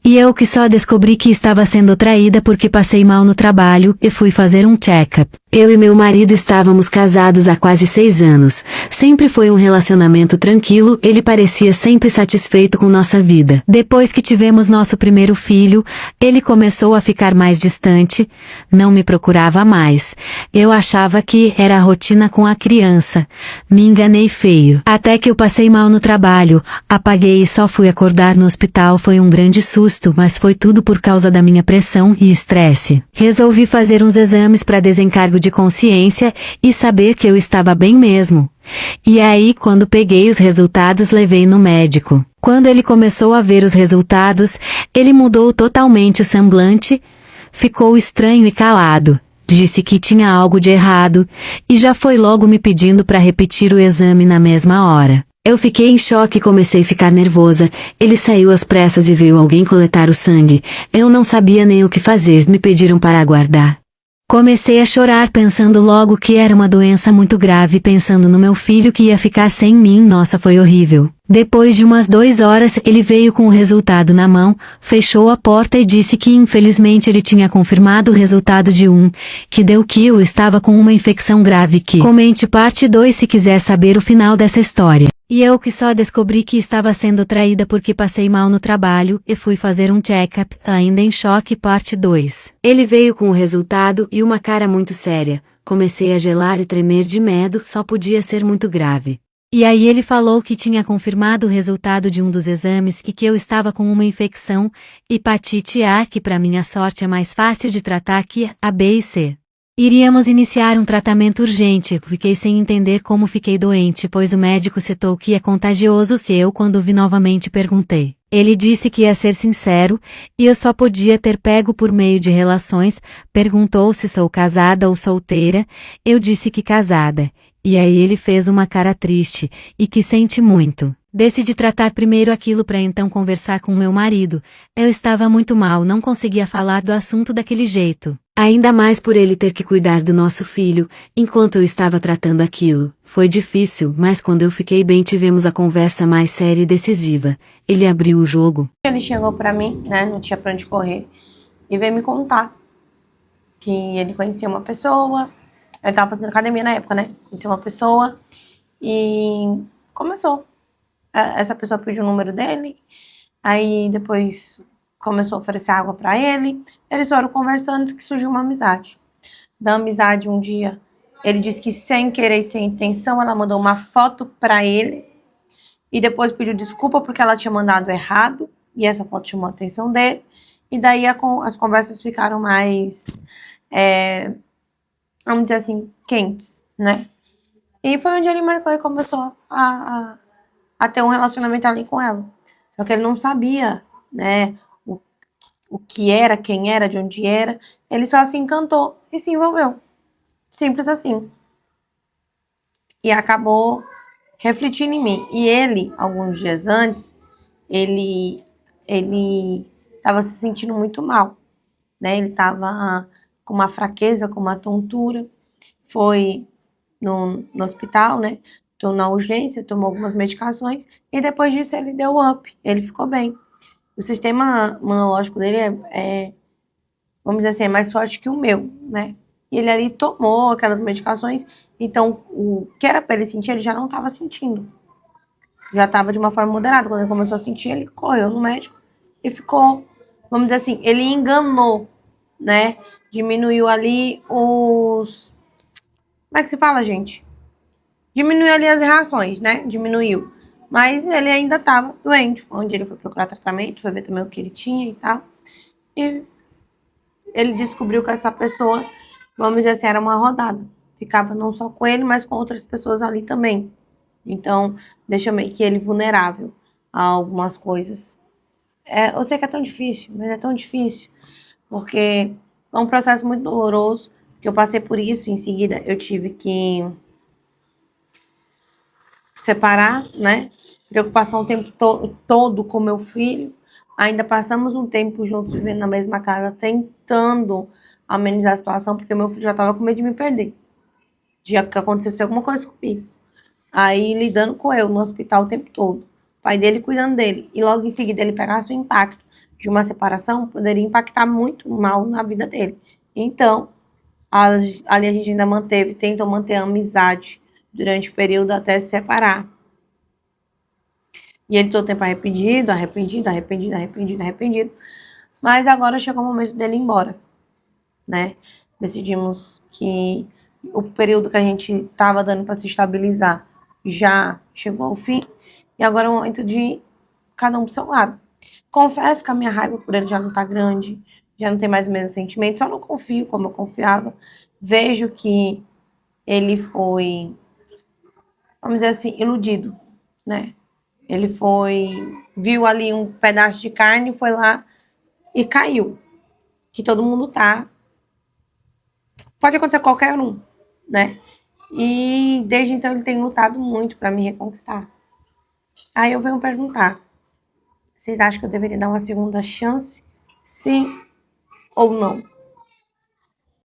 E eu que só descobri que estava sendo traída porque passei mal no trabalho e fui fazer um check-up. Eu e meu marido estávamos casados há quase 6 anos. Sempre foi um relacionamento tranquilo, ele parecia sempre satisfeito com nossa vida. Depois que tivemos nosso primeiro filho, ele começou a ficar mais distante, não me procurava mais. Eu achava que era a rotina com a criança. Me enganei feio. Até que eu passei mal no trabalho, apaguei e só fui acordar no hospital. Foi um grande susto, mas foi tudo por causa da minha pressão e estresse. Resolvi fazer uns exames para desencargo de consciência e saber que eu estava bem mesmo. E aí, quando peguei os resultados, levei no médico. Quando ele começou a ver os resultados, ele mudou totalmente o semblante, ficou estranho e calado. Disse que tinha algo de errado, e já foi logo me pedindo para repetir o exame na mesma hora. Eu fiquei em choque e comecei a ficar nervosa. Ele saiu às pressas e veio alguém coletar o sangue. Eu não sabia nem o que fazer, me pediram para aguardar. Comecei a chorar pensando logo que era uma doença muito grave, pensando no meu filho que ia ficar sem mim. Nossa, foi horrível. Depois de umas 2 horas, ele veio com o resultado na mão, fechou a porta e disse que infelizmente ele tinha confirmado o resultado que deu que eu estava com uma infecção grave que... Comente parte 2 se quiser saber o final dessa história. E eu que só descobri que estava sendo traída porque passei mal no trabalho e fui fazer um check-up, ainda em choque parte 2. Ele veio com o resultado e uma cara muito séria. Comecei a gelar e tremer de medo, só podia ser muito grave. E aí ele falou que tinha confirmado o resultado de um dos exames e que eu estava com uma infecção, hepatite A, que para minha sorte é mais fácil de tratar que a B e C. Iríamos iniciar um tratamento urgente. Fiquei sem entender como fiquei doente, pois o médico citou que é contagioso. Se eu, quando vi novamente, perguntei. Ele disse que ia ser sincero, e eu só podia ter pego por meio de relações. Perguntou se sou casada ou solteira. Eu disse que casada. E aí ele fez uma cara triste, e que sente muito. Decidi tratar primeiro aquilo para então conversar com meu marido. Eu estava muito mal, não conseguia falar do assunto daquele jeito. Ainda mais por ele ter que cuidar do nosso filho, enquanto eu estava tratando aquilo. Foi difícil, mas quando eu fiquei bem tivemos a conversa mais séria e decisiva. Ele abriu o jogo. Ele chegou pra mim, né, não tinha pra onde correr, e veio me contar que ele conhecia uma pessoa, eu tava fazendo academia na época, né, conhecia uma pessoa, e começou. Essa pessoa pediu o número dele, aí depois começou a oferecer água pra ele, eles foram conversando, que surgiu uma amizade. Da amizade, um dia, ele disse que sem querer e sem intenção, ela mandou uma foto pra ele, e depois pediu desculpa porque ela tinha mandado errado, e essa foto chamou a atenção dele, e daí as conversas ficaram mais, vamos dizer assim, quentes, né? E foi onde ele marcou e começou a ter um relacionamento ali com ela. Só que ele não sabia, né, o que era, quem era, de onde era. Ele só se encantou e se envolveu. Simples assim. E acabou refletindo em mim. E ele, alguns dias antes, ele estava se sentindo muito mal, né? Ele estava com uma fraqueza, com uma tontura. Foi no hospital, né? Tô na urgência, tomou algumas medicações e depois disso ele deu up, ele ficou bem. O sistema imunológico dele vamos dizer assim, é mais forte que o meu, né? E ele ali tomou aquelas medicações, então o que era para ele sentir, ele já não estava sentindo. Já estava de uma forma moderada. Quando ele começou a sentir, ele correu no médico e ficou, vamos dizer assim, ele enganou, né? Diminuiu ali os... Como é que se fala, gente? Diminuiu ali as reações, né? Diminuiu. Mas ele ainda estava doente. Foi onde ele foi procurar tratamento, foi ver também o que ele tinha e tal. E ele descobriu que essa pessoa, vamos dizer assim, era uma rodada. Ficava não só com ele, mas com outras pessoas ali também. Então, deixa meio que ele vulnerável a algumas coisas. Eu sei que é tão difícil, mas é tão difícil. Porque é um processo muito doloroso, que eu passei por isso. Em seguida, eu tive que separar, né? Preocupação o tempo todo com meu filho. Ainda passamos um tempo juntos, vivendo na mesma casa, tentando amenizar a situação, porque meu filho já estava com medo de me perder. De que acontecesse alguma coisa comigo. Aí, lidando com eu no hospital o tempo todo. O pai dele cuidando dele. E logo em seguida ele pegasse o impacto de uma separação poderia impactar muito mal na vida dele. Então, ali a gente ainda tentou manter a amizade durante o período até se separar. E ele todo tempo arrependido. Mas agora chegou o momento dele ir embora, né? Decidimos que o período que a gente estava dando para se estabilizar já chegou ao fim. E agora é o momento de cada um pro seu lado. Confesso que a minha raiva por ele já não tá grande, já não tem mais o mesmo sentimento, só não confio como eu confiava. Vejo que ele foi, vamos dizer assim, iludido, né? Ele viu ali um pedaço de carne, foi lá e caiu. Que todo mundo tá. Pode acontecer qualquer um, né? E desde então ele tem lutado muito para me reconquistar. Aí eu venho perguntar: vocês acham que eu deveria dar uma segunda chance? Sim ou não?